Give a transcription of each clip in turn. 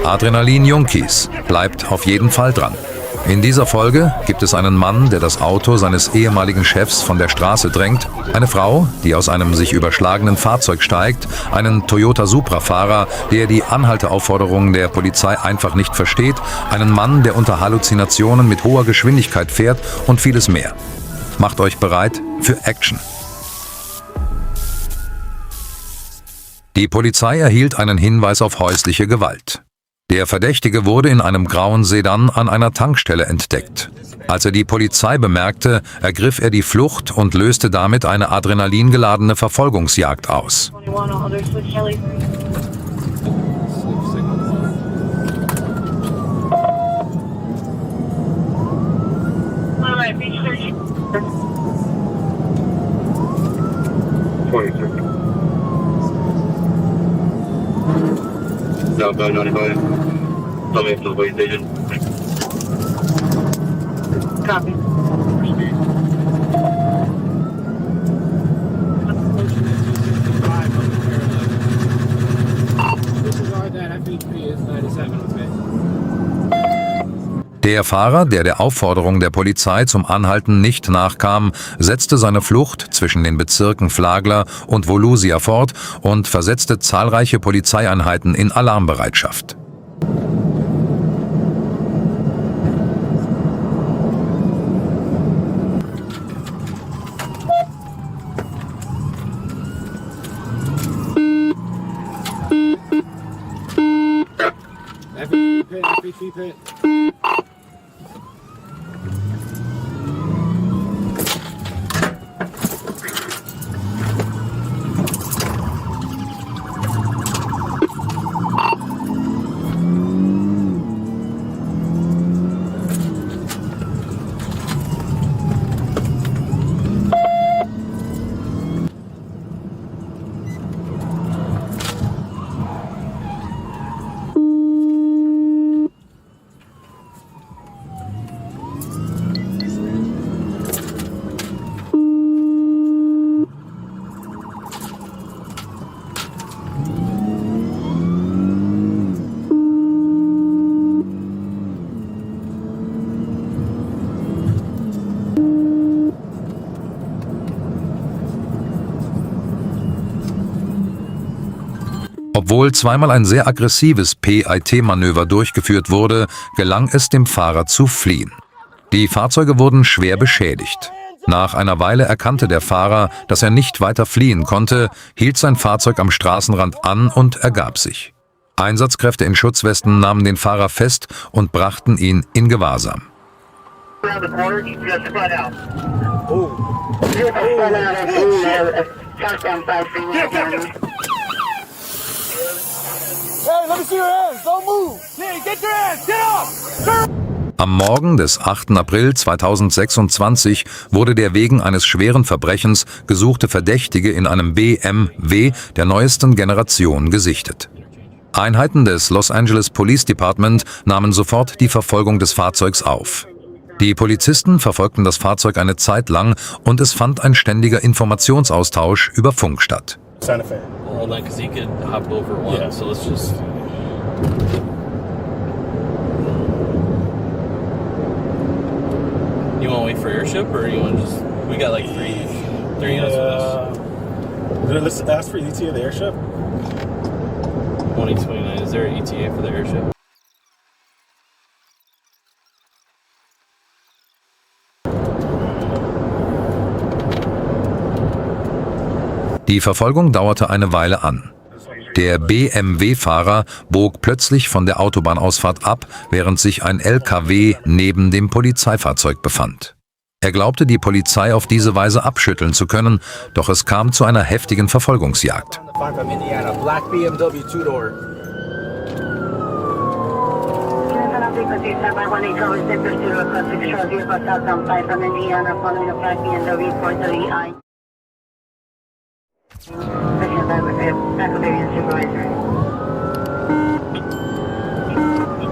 Adrenalin-Junkies, bleibt auf jeden Fall dran. In dieser Folge gibt es einen Mann, der das Auto seines ehemaligen Chefs von der Straße drängt, eine Frau, die aus einem sich überschlagenen Fahrzeug steigt, einen Toyota Supra-Fahrer, der die Anhalteaufforderungen der Polizei einfach nicht versteht, einen Mann, der unter Halluzinationen mit hoher Geschwindigkeit fährt und vieles mehr. Macht euch bereit für Action. Die Polizei erhielt einen Hinweis auf häusliche Gewalt. Der Verdächtige wurde in einem grauen Sedan an einer Tankstelle entdeckt. Als er die Polizei bemerkte, ergriff er die Flucht und löste damit eine adrenalingeladene Verfolgungsjagd aus. Southbound 95. Tell me after the way station. Copy. Der Fahrer, der der Aufforderung der Polizei zum Anhalten nicht nachkam, setzte seine Flucht zwischen den Bezirken Flagler und Volusia fort und versetzte zahlreiche Polizeieinheiten in Alarmbereitschaft. Obwohl zweimal ein sehr aggressives PIT-Manöver durchgeführt wurde, gelang es dem Fahrer zu fliehen. Die Fahrzeuge wurden schwer beschädigt. Nach einer Weile erkannte der Fahrer, dass er nicht weiter fliehen konnte, hielt sein Fahrzeug am Straßenrand an und ergab sich. Einsatzkräfte in Schutzwesten nahmen den Fahrer fest und brachten ihn in Gewahrsam. Am Morgen des 8. April 2026 wurde der wegen eines schweren Verbrechens gesuchte Verdächtige in einem BMW der neuesten Generation gesichtet. Einheiten des Los Angeles Police Department nahmen sofort die Verfolgung des Fahrzeugs auf. Die Polizisten verfolgten das Fahrzeug eine Zeit lang und es fand ein ständiger Informationsaustausch über Funk statt. Santa Fe. Hold on, because he could hop over one, Yeah. so let's just... You want to wait for airship, or you want to just... We got like three units with Let's ask for ETA of the airship. us. 2029, is there an ETA for the airship? Die Verfolgung dauerte eine Weile an. Der BMW-Fahrer bog plötzlich von der Autobahnausfahrt ab, während sich ein LKW neben dem Polizeifahrzeug befand. Er glaubte, die Polizei auf diese Weise abschütteln zu können, doch es kam zu einer heftigen Verfolgungsjagd. From Indiana, black BMW two-door.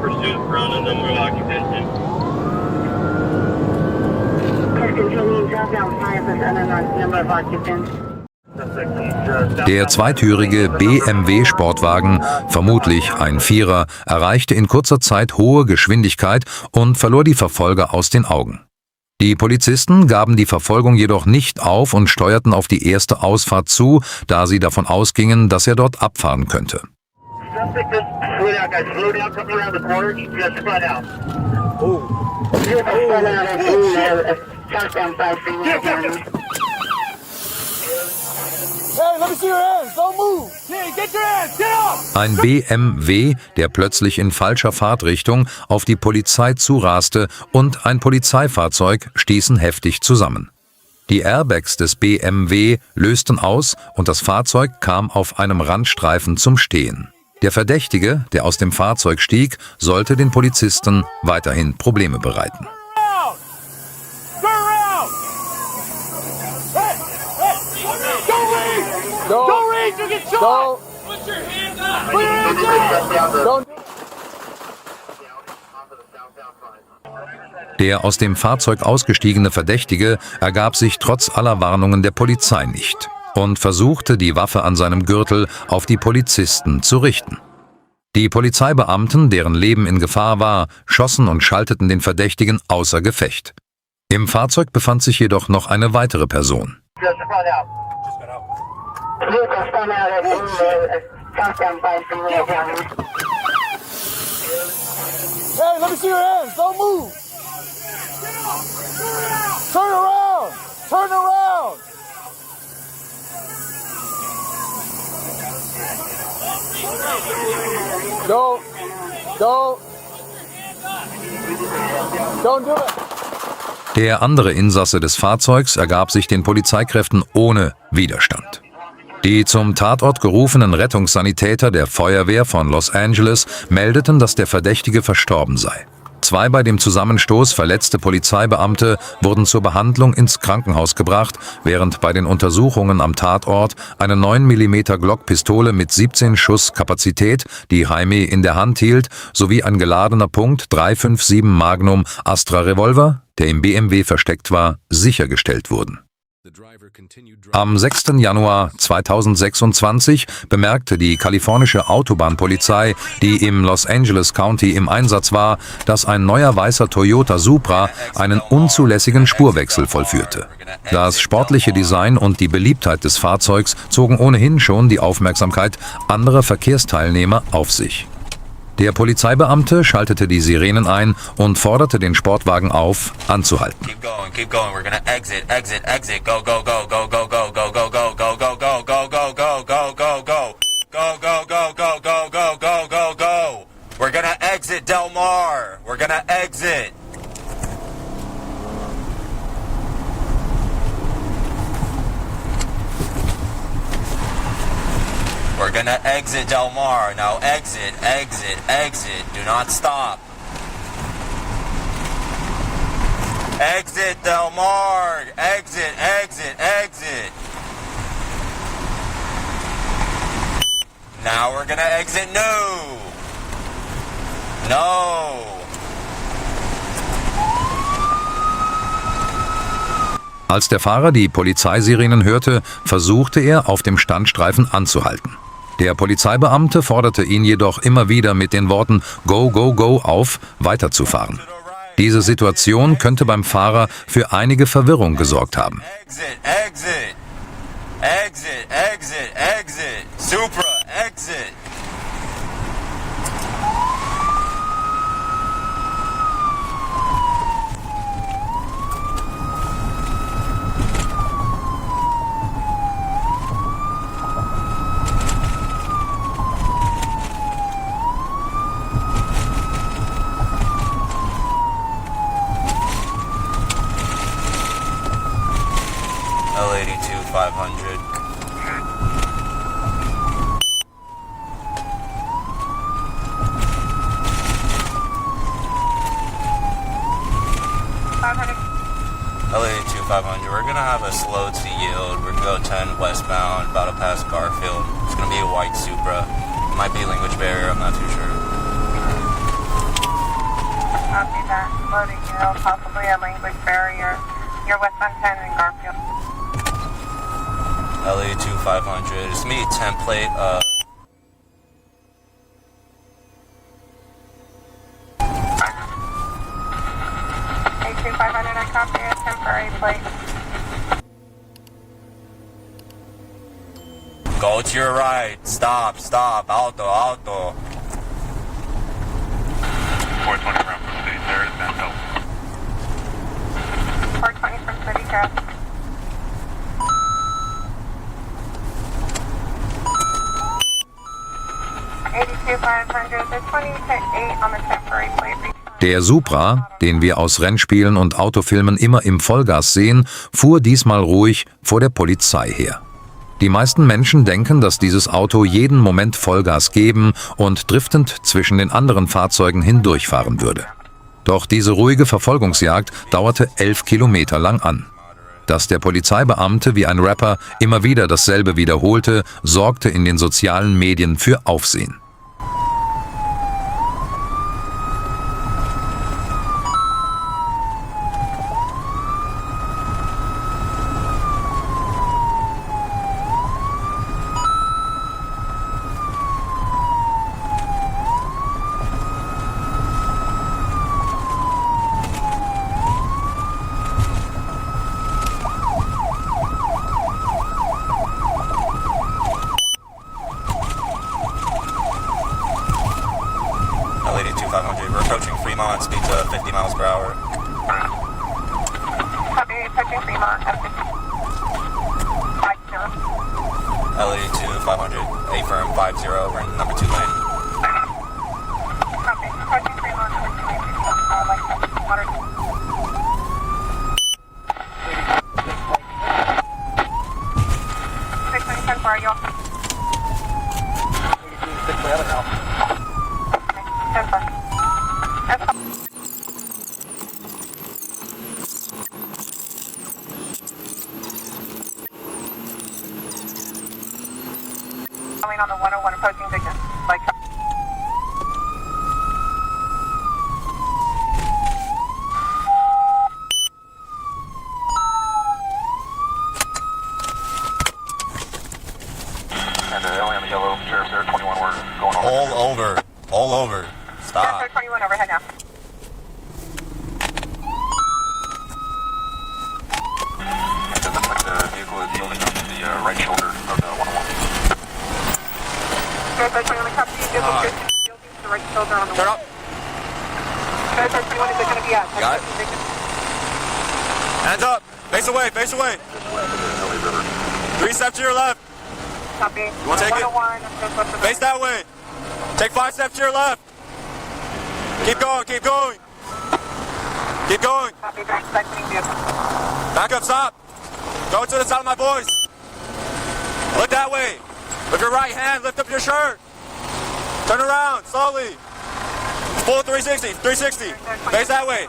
Pursuit, ground and number occupation. Continuing southbound 5 with unknown number of occupants. Suspect Der zweitürige BMW-Sportwagen, vermutlich ein Vierer, erreichte in kurzer Zeit hohe Geschwindigkeit und verlor die Verfolger aus den Augen. Die Polizisten gaben die Verfolgung jedoch nicht auf und steuerten auf die erste Ausfahrt zu, da sie davon ausgingen, dass er dort abfahren könnte. Ein BMW, der plötzlich in falscher Fahrtrichtung auf die Polizei zuraste, und ein Polizeifahrzeug stießen heftig zusammen. Die Airbags des BMW lösten aus und das Fahrzeug kam auf einem Randstreifen zum Stehen. Der Verdächtige, der aus dem Fahrzeug stieg, sollte den Polizisten weiterhin Probleme bereiten. Der aus dem Fahrzeug ausgestiegene Verdächtige ergab sich trotz aller Warnungen der Polizei nicht und versuchte, die Waffe an seinem Gürtel auf die Polizisten zu richten. Die Polizeibeamten, deren Leben in Gefahr war, schossen und schalteten den Verdächtigen außer Gefecht. Im Fahrzeug befand sich jedoch noch eine weitere Person. Hey, let me see your hands. Don't move. Turn around. Turn around. Don't do it. Der andere Insasse des Fahrzeugs ergab sich den Polizeikräften ohne Widerstand. Die zum Tatort gerufenen Rettungssanitäter der Feuerwehr von Los Angeles meldeten, dass der Verdächtige verstorben sei. 2 bei dem Zusammenstoß verletzte Polizeibeamte wurden zur Behandlung ins Krankenhaus gebracht, während bei den Untersuchungen am Tatort eine 9 mm Glock-Pistole mit 17 Schuss Kapazität, die Jaime in der Hand hielt, sowie ein geladener .357 Magnum Astra Revolver, der im BMW versteckt war, sichergestellt wurden. Am 6. Januar 2026 bemerkte die kalifornische Autobahnpolizei, die im Los Angeles County im Einsatz war, dass ein neuer weißer Toyota Supra einen unzulässigen Spurwechsel vollführte. Das sportliche Design und die Beliebtheit des Fahrzeugs zogen ohnehin schon die Aufmerksamkeit anderer Verkehrsteilnehmer auf sich. Der Polizeibeamte schaltete die Sirenen ein und forderte den Sportwagen auf, anzuhalten. Keep going. We're gonna exit. Go, go, go, go, go, go, go, go, go, go, go, go, go, go, go, go, go, go. Go, go, go, go, go, go, go, go, go. We're gonna exit Del Mar. We're gonna exit. We're gonna exit Del Mar. Now exit, exit, exit. Do not stop. Exit Del Mar. Exit, exit, exit. Now we're gonna exit. No. No. Als der Fahrer die Polizeisirenen hörte, versuchte er, auf dem Standstreifen anzuhalten. Der Polizeibeamte forderte ihn jedoch immer wieder mit den Worten "Go, go, go" auf, weiterzufahren. Diese Situation könnte beim Fahrer für einige Verwirrung gesorgt haben. Exit, exit. Exit, exit, exit. Supra, exit. L82 500. L82 500. We're gonna have a slow to yield. We're gonna go 10 westbound, about to pass Garfield. It's gonna be a white Supra. Might be a language barrier. I'm not too sure. Copy that. Loading yield, possibly a language barrier. You're westbound 10 in Garfield. LA 2500. It's me, template, 82500, I copy a temporary plate. Go to your right. Stop. Alto. 420 from City, there is Bento. 420 from City Gas. $82,500, the 20 to 8 on the temporary plate. Der Supra, den wir aus Rennspielen und Autofilmen immer im Vollgas sehen, fuhr diesmal ruhig vor der Polizei her. Die meisten Menschen denken, dass dieses Auto jeden Moment Vollgas geben und driftend zwischen den anderen Fahrzeugen hindurchfahren würde. Doch diese ruhige Verfolgungsjagd dauerte 11 Kilometer lang an. Dass der Polizeibeamte wie ein Rapper immer wieder dasselbe wiederholte, sorgte in den sozialen Medien für Aufsehen. L82 500, we're approaching Fremont, speed to 50 miles per hour. Copy, approaching Fremont at 50. L82 500, A-firm 50, we're in number 2 lane. Copy, approaching Fremont, number 2 lane, like water. Where are you? 10-4. Coming on the 101 approaching Dickens. Like. And only on the yellow, Sheriff's there, 21, we're going on. All over. Stop. Sheriff 21 overhead now. It looks like the vehicle is moving up to the right shoulder of the 101. Sheriff 21 copy, vehicle to the right shoulder on the Turn up. Sheriff 21 is it going to be at? Got it. Hands up. Face away. 3 steps to your left. Copy. You want to take it? 101, Face that way. Take 5 steps to your left. Keep going. Keep going. Copy, back cycling vehicle. Back up, stop. Go to the sound of my voice. Look that way. With your right hand, lift up your shirt. Turn around, slowly. Full 360. Face that way.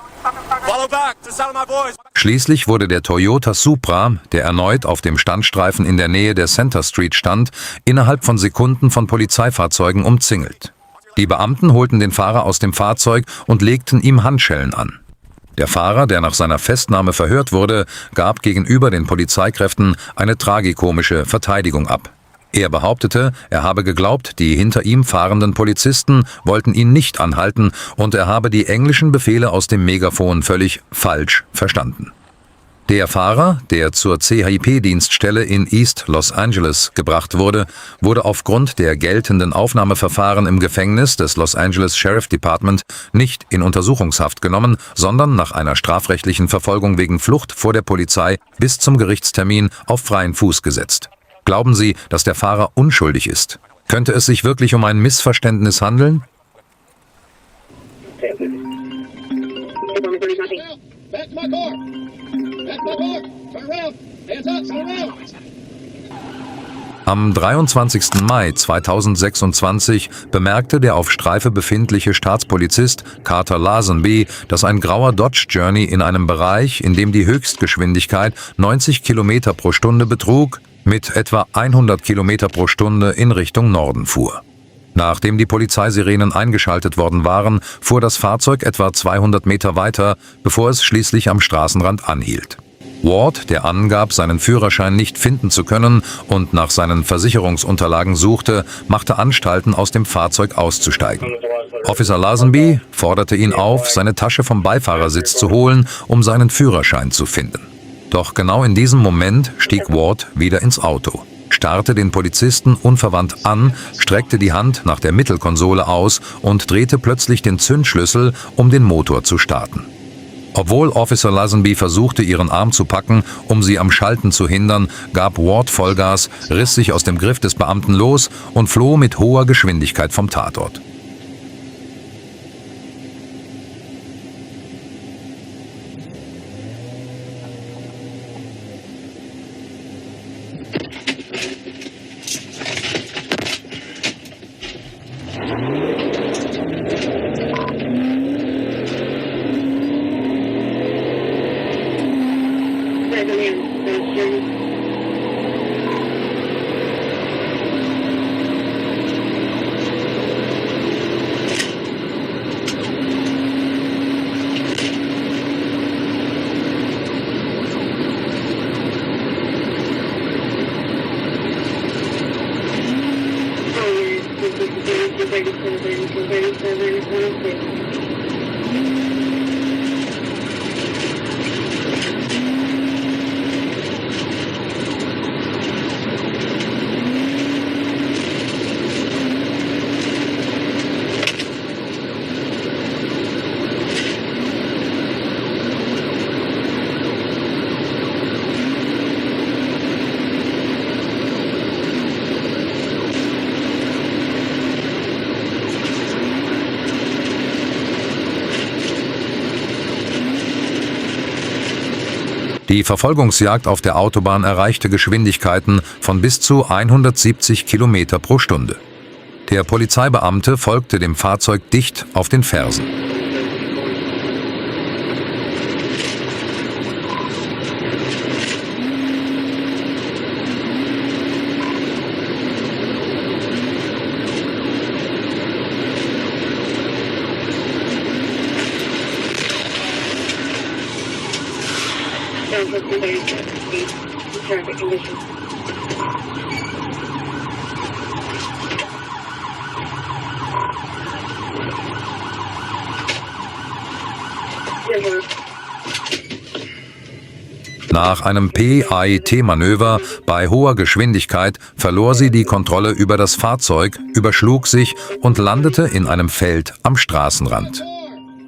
Follow back to the sound of my voice. Schließlich wurde der Toyota Supra, der erneut auf dem Standstreifen in der Nähe der Center Street stand, innerhalb von Sekunden von Polizeifahrzeugen umzingelt. Die Beamten holten den Fahrer aus dem Fahrzeug und legten ihm Handschellen an. Der Fahrer, der nach seiner Festnahme verhört wurde, gab gegenüber den Polizeikräften eine tragikomische Verteidigung ab. Er behauptete, er habe geglaubt, die hinter ihm fahrenden Polizisten wollten ihn nicht anhalten und er habe die englischen Befehle aus dem Megafon völlig falsch verstanden. Der Fahrer, der zur CHIP-Dienststelle in East Los Angeles gebracht wurde, wurde aufgrund der geltenden Aufnahmeverfahren im Gefängnis des Los Angeles Sheriff Department nicht in Untersuchungshaft genommen, sondern nach einer strafrechtlichen Verfolgung wegen Flucht vor der Polizei bis zum Gerichtstermin auf freien Fuß gesetzt. Glauben Sie, dass der Fahrer unschuldig ist? Könnte es sich wirklich um ein Missverständnis handeln? Back to my car! Back to my car! Turn around! Hands up! Turn around! Am 23. Mai 2026 bemerkte der auf Streife befindliche Staatspolizist Carter Lazenby, dass ein grauer Dodge Journey in einem Bereich, in dem die Höchstgeschwindigkeit 90 km pro Stunde betrug, mit etwa 100 km pro Stunde in Richtung Norden fuhr. Nachdem die Polizeisirenen eingeschaltet worden waren, fuhr das Fahrzeug etwa 200 Meter weiter, bevor es schließlich am Straßenrand anhielt. Ward, der angab, seinen Führerschein nicht finden zu können und nach seinen Versicherungsunterlagen suchte, machte Anstalten, aus dem Fahrzeug auszusteigen. Officer Lazenby forderte ihn auf, seine Tasche vom Beifahrersitz zu holen, um seinen Führerschein zu finden. Doch genau in diesem Moment stieg Ward wieder ins Auto, starrte den Polizisten unverwandt an, streckte die Hand nach der Mittelkonsole aus und drehte plötzlich den Zündschlüssel, um den Motor zu starten. Obwohl Officer Lazenby versuchte, ihren Arm zu packen, um sie am Schalten zu hindern, gab Ward Vollgas, riss sich aus dem Griff des Beamten los und floh mit hoher Geschwindigkeit vom Tatort. Die Verfolgungsjagd auf der Autobahn erreichte Geschwindigkeiten von bis zu 170 Kilometer pro Stunde. Der Polizeibeamte folgte dem Fahrzeug dicht auf den Fersen. Nach einem PAET-Manöver bei hoher Geschwindigkeit verlor sie die Kontrolle über das Fahrzeug, überschlug sich und landete in einem Feld am Straßenrand.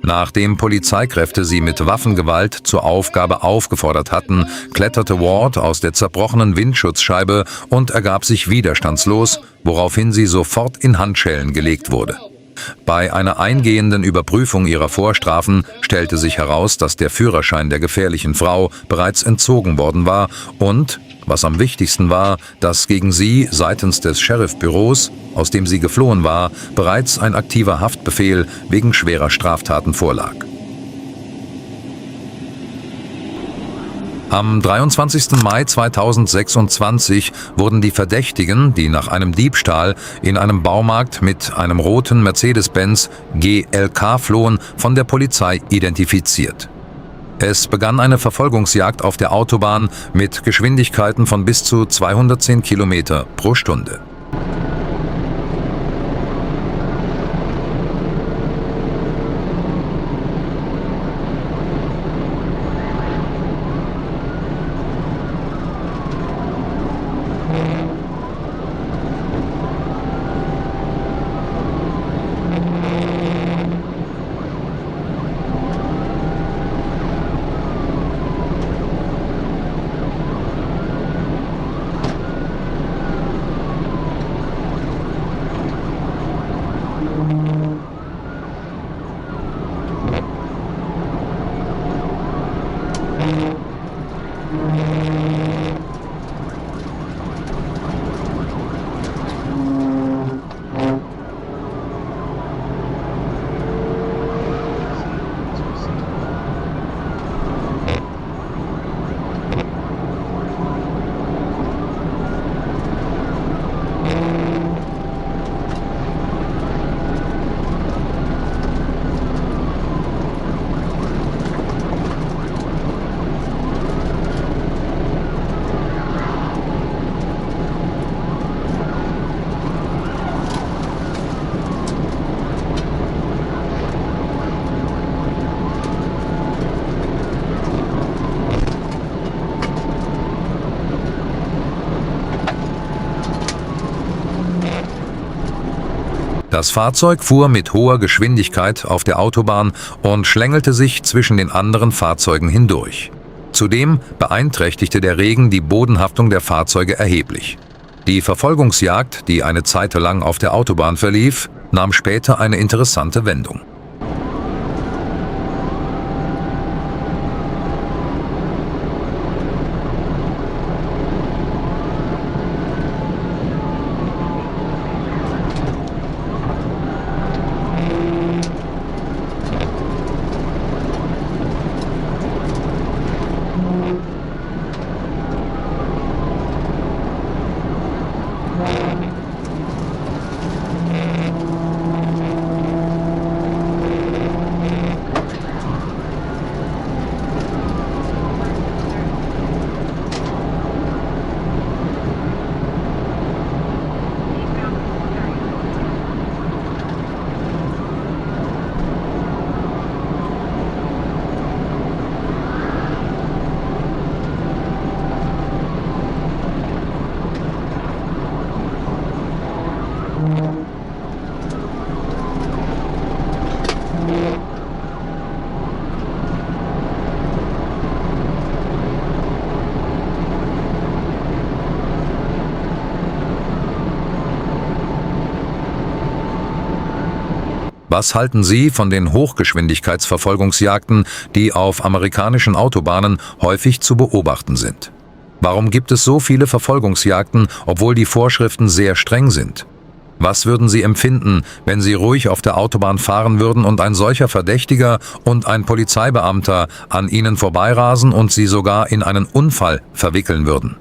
Nachdem Polizeikräfte sie mit Waffengewalt zur Aufgabe aufgefordert hatten, kletterte Ward aus der zerbrochenen Windschutzscheibe und ergab sich widerstandslos, woraufhin sie sofort in Handschellen gelegt wurde. Bei einer eingehenden Überprüfung ihrer Vorstrafen stellte sich heraus, dass der Führerschein der gefährlichen Frau bereits entzogen worden war und, was am wichtigsten war, dass gegen sie seitens des Sheriffbüros, aus dem sie geflohen war, bereits ein aktiver Haftbefehl wegen schwerer Straftaten vorlag. Am 23. Mai 2026 wurden die Verdächtigen, die nach einem Diebstahl in einem Baumarkt mit einem roten Mercedes-Benz GLK flohen, von der Polizei identifiziert. Es begann eine Verfolgungsjagd auf der Autobahn mit Geschwindigkeiten von bis zu 210 Kilometer pro Stunde. Das Fahrzeug fuhr mit hoher Geschwindigkeit auf der Autobahn und schlängelte sich zwischen den anderen Fahrzeugen hindurch. Zudem beeinträchtigte der Regen die Bodenhaftung der Fahrzeuge erheblich. Die Verfolgungsjagd, die eine Zeit lang auf der Autobahn verlief, nahm später eine interessante Wendung. Was halten Sie von den Hochgeschwindigkeitsverfolgungsjagden, die auf amerikanischen Autobahnen häufig zu beobachten sind? Warum gibt es so viele Verfolgungsjagden, obwohl die Vorschriften sehr streng sind? Was würden Sie empfinden, wenn Sie ruhig auf der Autobahn fahren würden und ein solcher Verdächtiger und ein Polizeibeamter an Ihnen vorbeirasen und Sie sogar in einen Unfall verwickeln würden?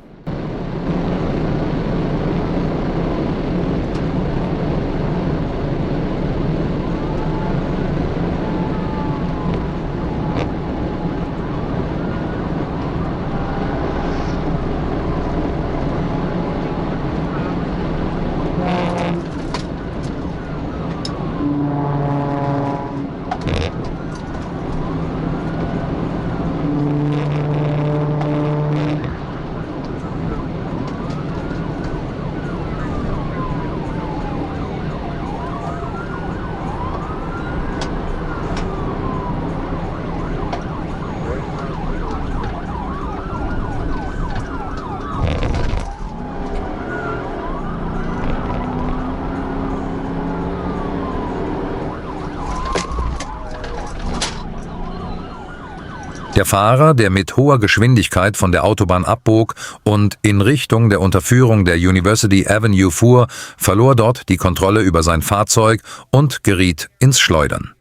Der Fahrer, der mit hoher Geschwindigkeit von der Autobahn abbog und in Richtung der Unterführung der University Avenue fuhr, verlor dort die Kontrolle über sein Fahrzeug und geriet ins Schleudern.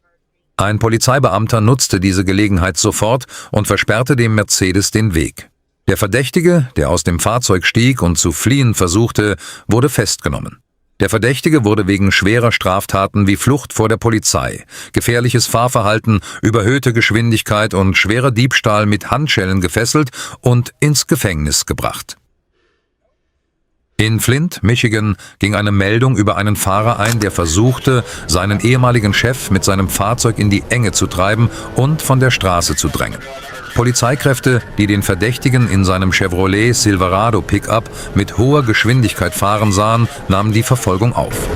Ein Polizeibeamter nutzte diese Gelegenheit sofort und versperrte dem Mercedes den Weg. Der Verdächtige, der aus dem Fahrzeug stieg und zu fliehen versuchte, wurde festgenommen. Der Verdächtige wurde wegen schwerer Straftaten wie Flucht vor der Polizei, gefährliches Fahrverhalten, überhöhte Geschwindigkeit und schwerer Diebstahl mit Handschellen gefesselt und ins Gefängnis gebracht. In Flint, Michigan, ging eine Meldung über einen Fahrer ein, der versuchte, seinen ehemaligen Chef mit seinem Fahrzeug in die Enge zu treiben und von der Straße zu drängen. Polizeikräfte, die den Verdächtigen in seinem Chevrolet Silverado Pickup mit hoher Geschwindigkeit fahren sahen, nahmen die Verfolgung auf.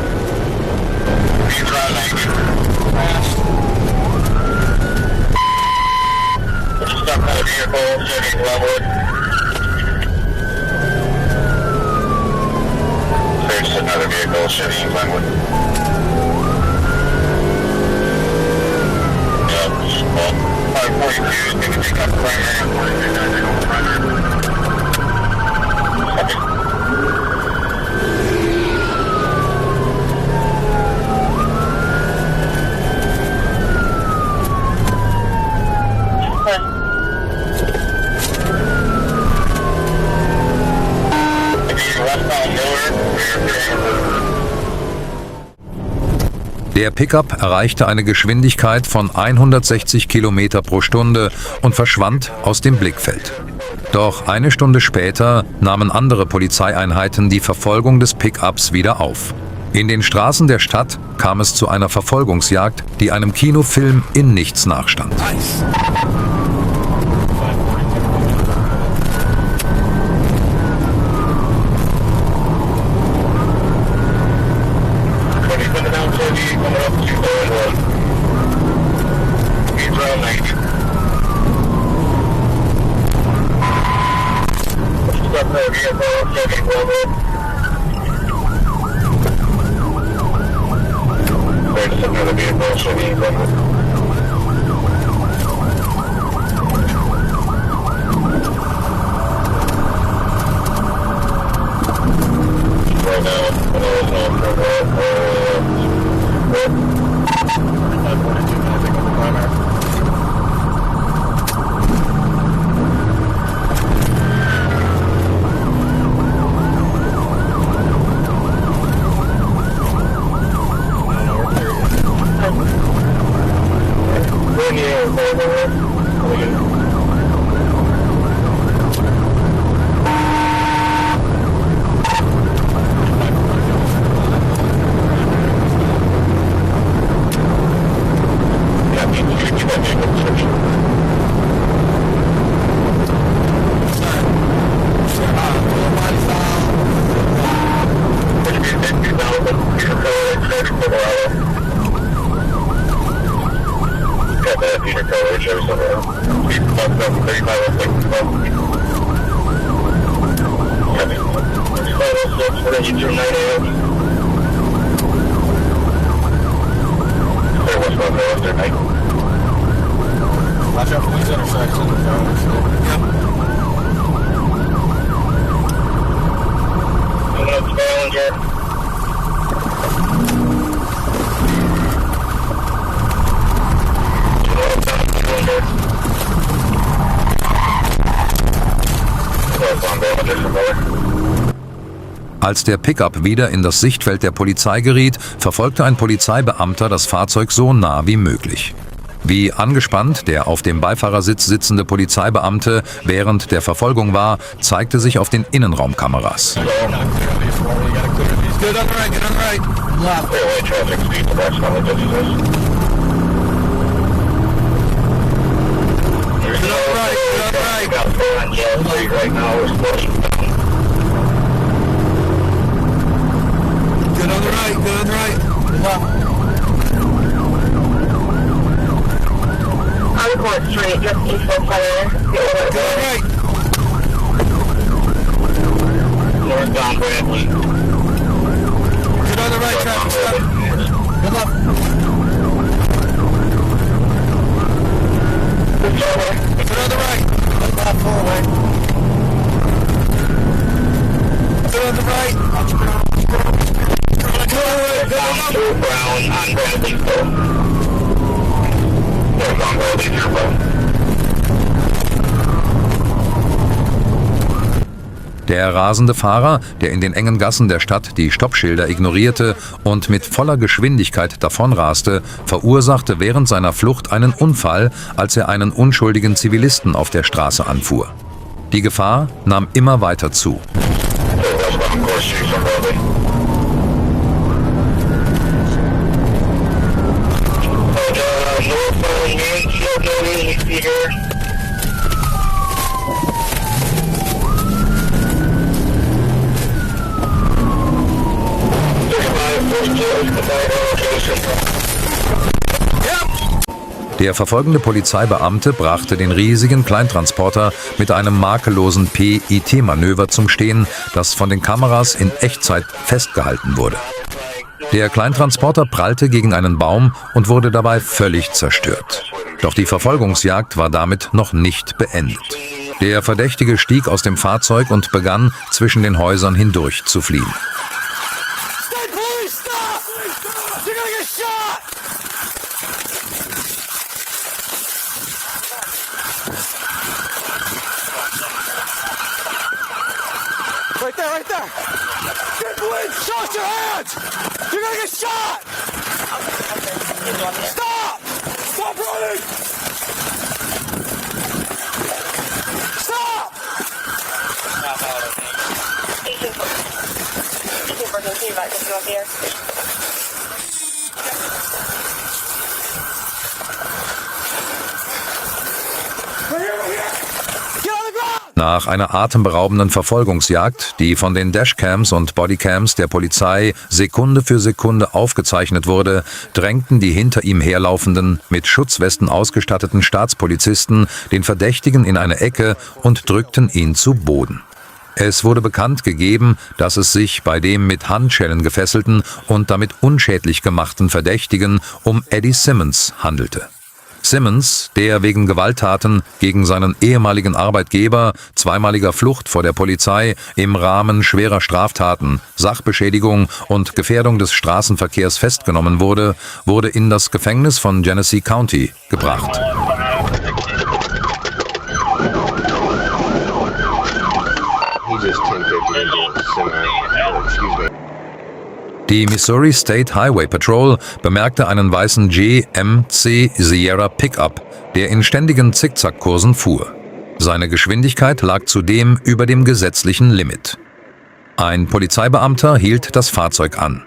Der Pickup erreichte eine Geschwindigkeit von 160 Kilometer pro Stunde und verschwand aus dem Blickfeld. Doch eine Stunde später nahmen andere Polizeieinheiten die Verfolgung des Pickups wieder auf. In den Straßen der Stadt kam es zu einer Verfolgungsjagd, die einem Kinofilm in nichts nachstand. There's another vehicle, so we right now, watch out for these intersections. Als der Pickup wieder in das Sichtfeld der Polizei geriet, verfolgte ein Polizeibeamter das Fahrzeug so nah wie möglich. Wie angespannt der auf dem Beifahrersitz sitzende Polizeibeamte während der Verfolgung war, zeigte sich auf den Innenraumkameras. Court Street, just east of Fire. Northbound Bradley. Get on the right, traffic stop. Good luck. Get on the right. Left forward. Get on the right. Northbound Brown on Bradley. Northbound Bradley, Turbo. Der rasende Fahrer, der in den engen Gassen der Stadt die Stoppschilder ignorierte und mit voller Geschwindigkeit davonraste, verursachte während seiner Flucht einen Unfall, als er einen unschuldigen Zivilisten auf der Straße anfuhr. Die Gefahr nahm immer weiter zu. Der verfolgende Polizeibeamte brachte den riesigen Kleintransporter mit einem makellosen PIT-Manöver zum Stehen, das von den Kameras in Echtzeit festgehalten wurde. Der Kleintransporter prallte gegen einen Baum und wurde dabei völlig zerstört. Doch die Verfolgungsjagd war damit noch nicht beendet. Der Verdächtige stieg aus dem Fahrzeug und begann, zwischen den Häusern hindurch zu fliehen. Right there, right there! Get police! Shout your hands! You're gonna get shot! Stop! Stop running! Stop! Nach einer atemberaubenden Verfolgungsjagd, die von den Dashcams und Bodycams der Polizei Sekunde für Sekunde aufgezeichnet wurde, drängten die hinter ihm herlaufenden, mit Schutzwesten ausgestatteten Staatspolizisten den Verdächtigen in eine Ecke und drückten ihn zu Boden. Es wurde bekannt gegeben, dass es sich bei dem mit Handschellen gefesselten und damit unschädlich gemachten Verdächtigen um Eddie Simmons handelte. Simmons, der wegen Gewalttaten gegen seinen ehemaligen Arbeitgeber, zweimaliger Flucht vor der Polizei im Rahmen schwerer Straftaten, Sachbeschädigung und Gefährdung des Straßenverkehrs festgenommen wurde, wurde in das Gefängnis von Genesee County gebracht. Die Missouri State Highway Patrol bemerkte einen weißen GMC Sierra Pickup, der in ständigen Zickzackkursen fuhr. Seine Geschwindigkeit lag zudem über dem gesetzlichen Limit. Ein Polizeibeamter hielt das Fahrzeug an.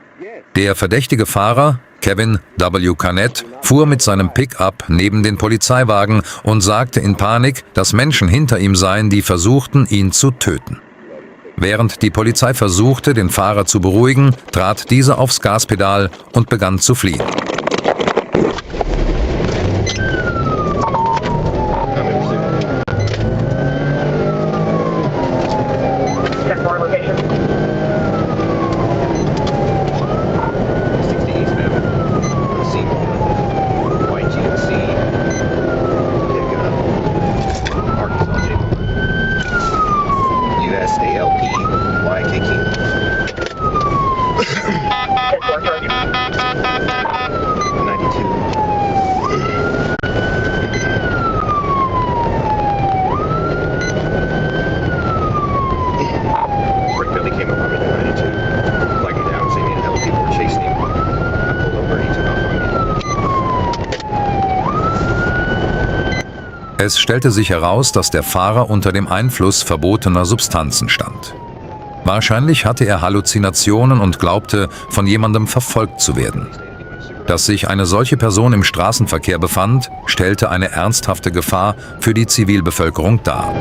Der verdächtige Fahrer, Kevin W. Canet, fuhr mit seinem Pickup neben den Polizeiwagen und sagte in Panik, dass Menschen hinter ihm seien, die versuchten, ihn zu töten. Während die Polizei versuchte, den Fahrer zu beruhigen, trat dieser aufs Gaspedal und begann zu fliehen. Es stellte sich heraus, dass der Fahrer unter dem Einfluss verbotener Substanzen stand. Wahrscheinlich hatte er Halluzinationen und glaubte, von jemandem verfolgt zu werden. Dass sich eine solche Person im Straßenverkehr befand, stellte eine ernsthafte Gefahr für die Zivilbevölkerung dar.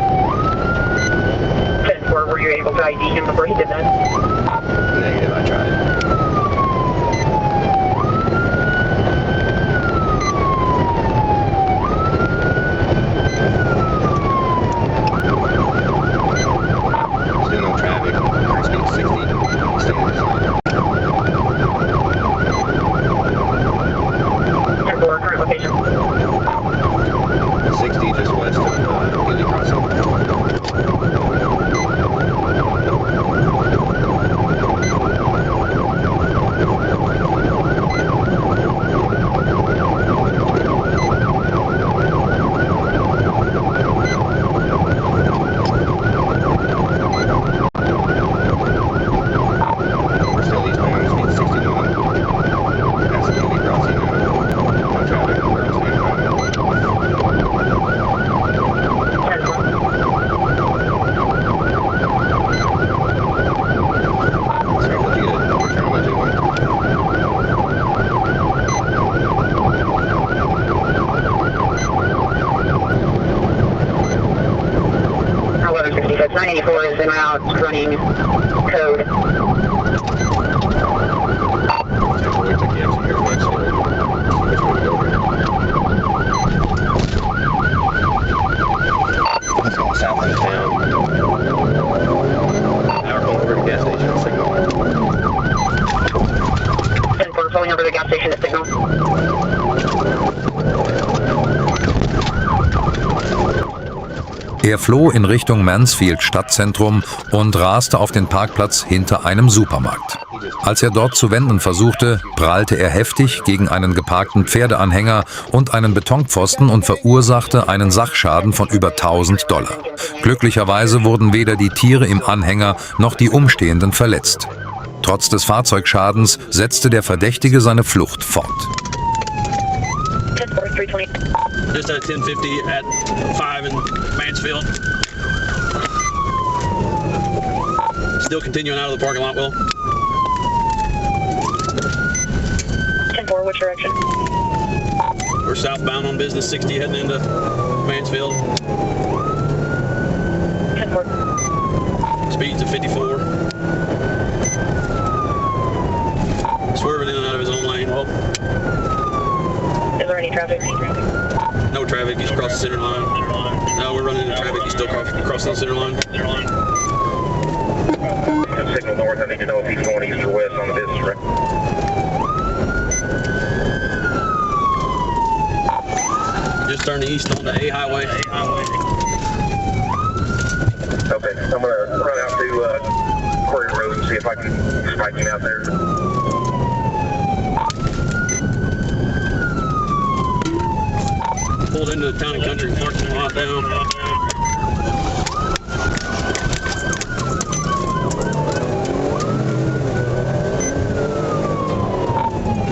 Er floh in Richtung Mansfield Stadtzentrum und raste auf den Parkplatz hinter einem Supermarkt. Als er dort zu wenden versuchte, prallte er heftig gegen einen geparkten Pferdeanhänger und einen Betonpfosten und verursachte einen Sachschaden von über $1000. Glücklicherweise wurden weder die Tiere im Anhänger noch die Umstehenden verletzt. Trotz des Fahrzeugschadens setzte der Verdächtige seine Flucht fort. Just at 1050 at 5 in Mansfield. Still continuing out of the parking lot, Will. 10-4, which direction? We're southbound on Business 60 heading into Mansfield. 10-4. Speeds of 54. Swerving in and out of his own lane. Well, is there any traffic? no traffic, he's crossed the center line. No, we're running into traffic, he's still crossing the center line. Signal north, I need to know if he's going east or west on the business route. Just turn east on the A highway. Okay, I'm gonna run out to Quarry Road and see if I can spike him out there. Pulled into the Town and Country parking lot down.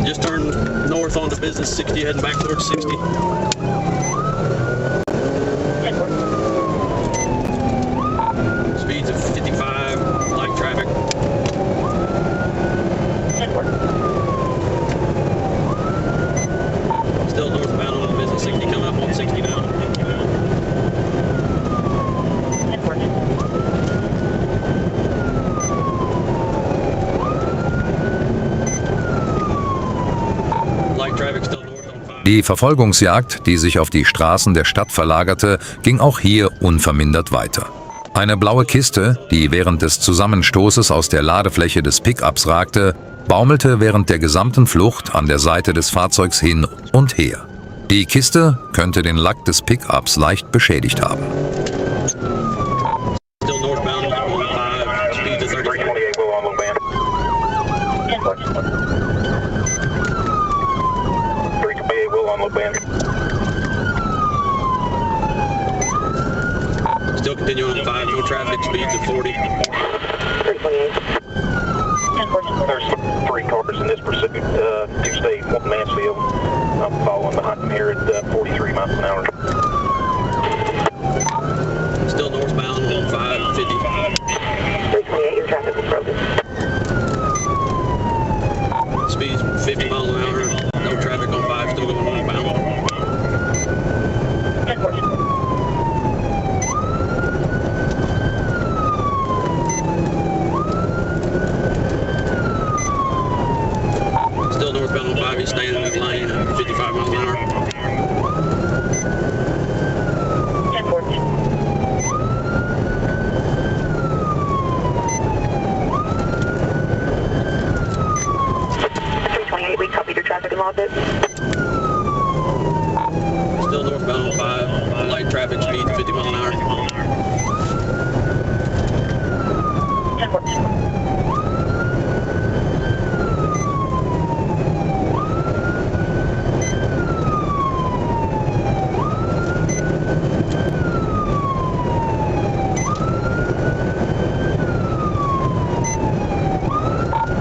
Just turn north onto Business 60, heading back towards 60. Speeds of 55, light traffic. Still northbound on Business 60, coming up on 60 now. Light traffic still north on 5. Die Verfolgungsjagd, die sich auf die Straßen der Stadt verlagerte, ging auch hier unvermindert weiter. Eine blaue Kiste, die während des Zusammenstoßes aus der Ladefläche des Pickups ragte, baumelte während der gesamten Flucht an der Seite des Fahrzeugs hin und her. Die Kiste könnte den Lack des Pickups leicht beschädigt haben. Still northbound on 5, speed to 30. 328 will on low band. 328 will on low band. Still continuing on 5, no traffic, speeds of 40. There's 3 cars in this pursuit, 2 stay, 1 Mansfield. I'm following behind them here at 43 miles an hour. Still northbound on 5, 50. 328, your traffic is broken. Speeds 50 miles an hour, no traffic on 5, still going northbound. Still northbound on 5, he's staying in his lane at 55 miles an hour. We copied your traffic and logged it. Still northbound on 5, light traffic, speed 50 miles an hour.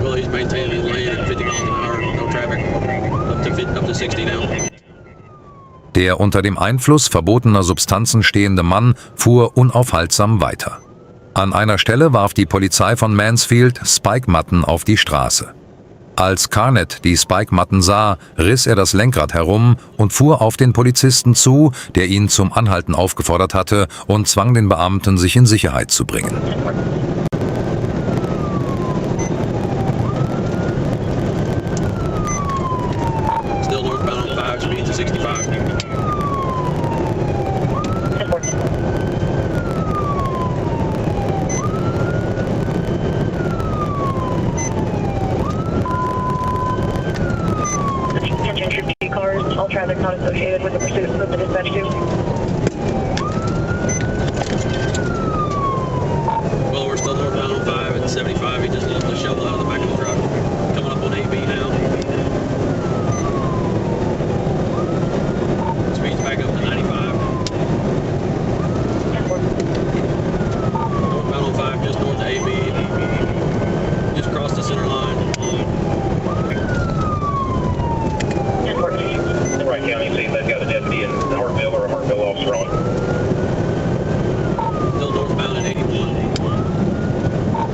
Well, he's maintaining his lane at 50 miles an hour, no traffic, up to 60 now. Der unter dem Einfluss verbotener Substanzen stehende Mann fuhr unaufhaltsam weiter. An einer Stelle warf die Polizei von Mansfield Spike-Matten auf die Straße. Als Carnett die Spike-Matten sah, riss er das Lenkrad herum und fuhr auf den Polizisten zu, der ihn zum Anhalten aufgefordert hatte, und zwang den Beamten, sich in Sicherheit zu bringen. Still northbound on 5, speeds of 65. Attention, troop 2 cars, all traffic not associated with the pursuit of the dispatch 2. Well, we're still northbound on 5 at 75. He just left the shovel out of the back of the truck. Coming up on 8B now. Speeds back up to 95. Northbound on 5, just north of AB. Just crossed the center line. Wright County, see if they've got a deputy in Hartville or a Hartville officer on. Still northbound at 81.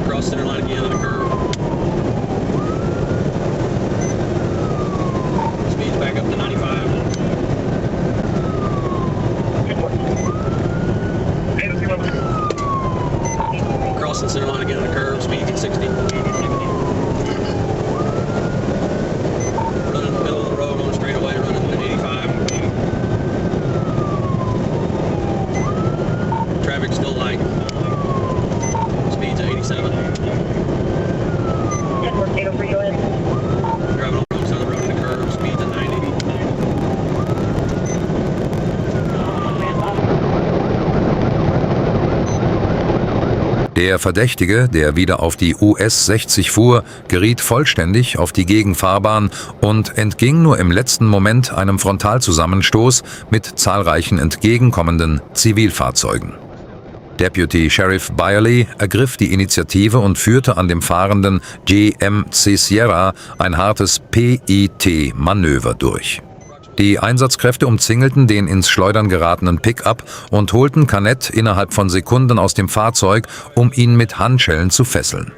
Cross center line again on a curve. Der Verdächtige, der wieder auf die US 60 fuhr, geriet vollständig auf die Gegenfahrbahn und entging nur im letzten Moment einem Frontalzusammenstoß mit zahlreichen entgegenkommenden Zivilfahrzeugen. Deputy Sheriff Byerly ergriff die Initiative und führte an dem fahrenden GMC Sierra ein hartes PIT-Manöver durch. Die Einsatzkräfte umzingelten den ins Schleudern geratenen Pickup und holten Canet innerhalb von Sekunden aus dem Fahrzeug, um ihn mit Handschellen zu fesseln.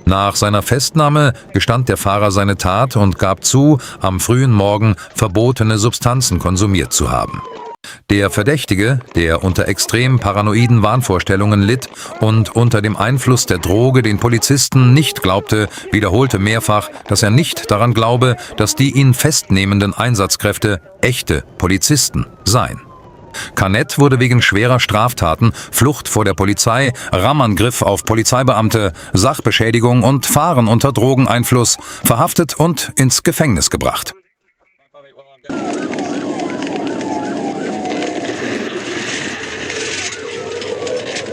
Nach seiner Festnahme gestand der Fahrer seine Tat und gab zu, am frühen Morgen verbotene Substanzen konsumiert zu haben. Der Verdächtige, der unter extrem paranoiden Wahnvorstellungen litt und unter dem Einfluss der Droge den Polizisten nicht glaubte, wiederholte mehrfach, dass er nicht daran glaube, dass die ihn festnehmenden Einsatzkräfte echte Polizisten seien. Canet wurde wegen schwerer Straftaten, Flucht vor der Polizei, Rammangriff auf Polizeibeamte, Sachbeschädigung und Fahren unter Drogeneinfluss verhaftet und ins Gefängnis gebracht.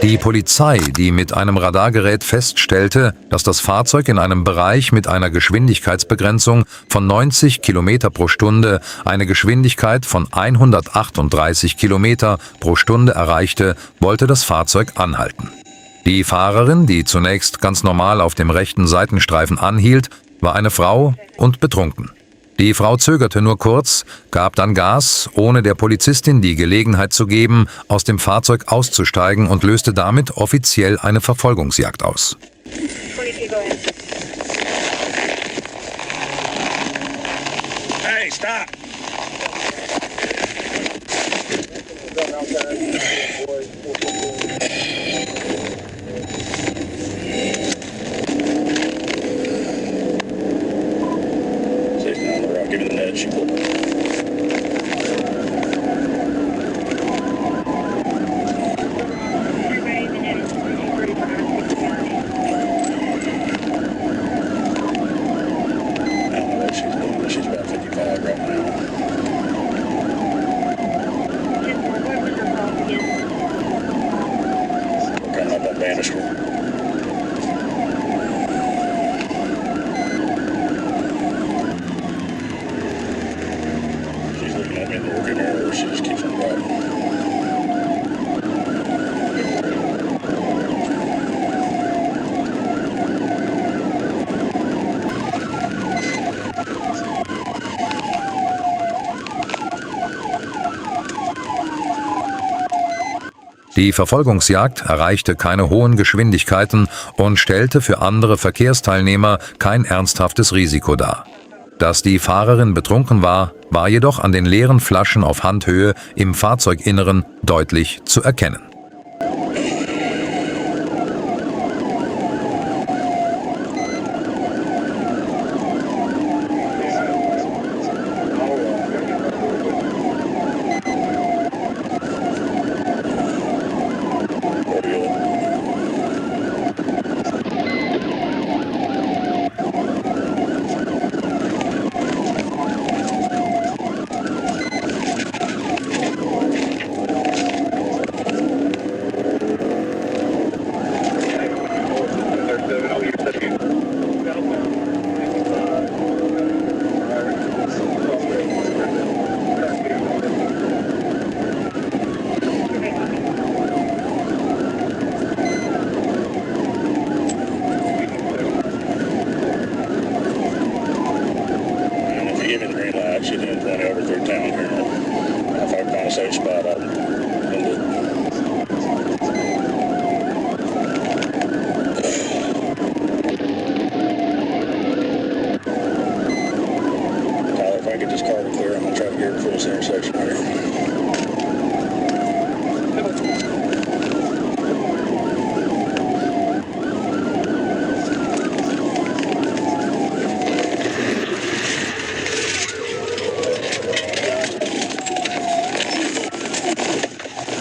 Die Polizei, die mit einem Radargerät feststellte, dass das Fahrzeug in einem Bereich mit einer Geschwindigkeitsbegrenzung von 90 km pro Stunde eine Geschwindigkeit von 138 km pro Stunde erreichte, wollte das Fahrzeug anhalten. Die Fahrerin, die zunächst ganz normal auf dem rechten Seitenstreifen anhielt, war eine Frau und betrunken. Die Frau zögerte nur kurz, gab dann Gas, ohne der Polizistin die Gelegenheit zu geben, aus dem Fahrzeug auszusteigen und löste damit offiziell eine Verfolgungsjagd aus. Hey, stop! Give me the nudge. She's about 55 right now. Kind of up on Bannister. She just keeps on driving. Die Verfolgungsjagd erreichte keine hohen Geschwindigkeiten und stellte für andere Verkehrsteilnehmer kein ernsthaftes Risiko dar. Dass die Fahrerin betrunken war, war jedoch an den leeren Flaschen auf Handhöhe im Fahrzeuginneren deutlich zu erkennen.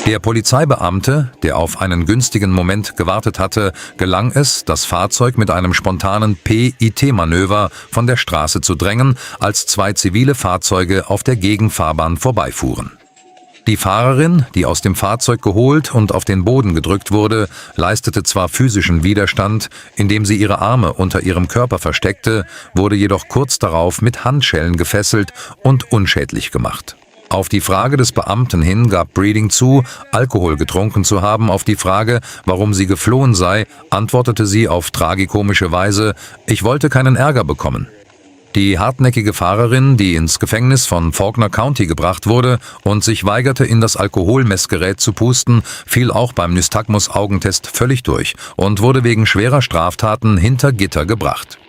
Der Polizeibeamte, der auf einen günstigen Moment gewartet hatte, gelang es, das Fahrzeug mit einem spontanen PIT-Manöver von der Straße zu drängen, als zwei zivile Fahrzeuge auf der Gegenfahrbahn vorbeifuhren. Die Fahrerin, die aus dem Fahrzeug geholt und auf den Boden gedrückt wurde, leistete zwar physischen Widerstand, indem sie ihre Arme unter ihrem Körper versteckte, wurde jedoch kurz darauf mit Handschellen gefesselt und unschädlich gemacht. Auf die Frage des Beamten hin gab Breeding zu, Alkohol getrunken zu haben. Auf die Frage, warum sie geflohen sei, antwortete sie auf tragikomische Weise: Ich wollte keinen Ärger bekommen. Die hartnäckige Fahrerin, die ins Gefängnis von Faulkner County gebracht wurde und sich weigerte, in das Alkoholmessgerät zu pusten, fiel auch beim Nystagmus-Augentest völlig durch und wurde wegen schwerer Straftaten hinter Gitter gebracht.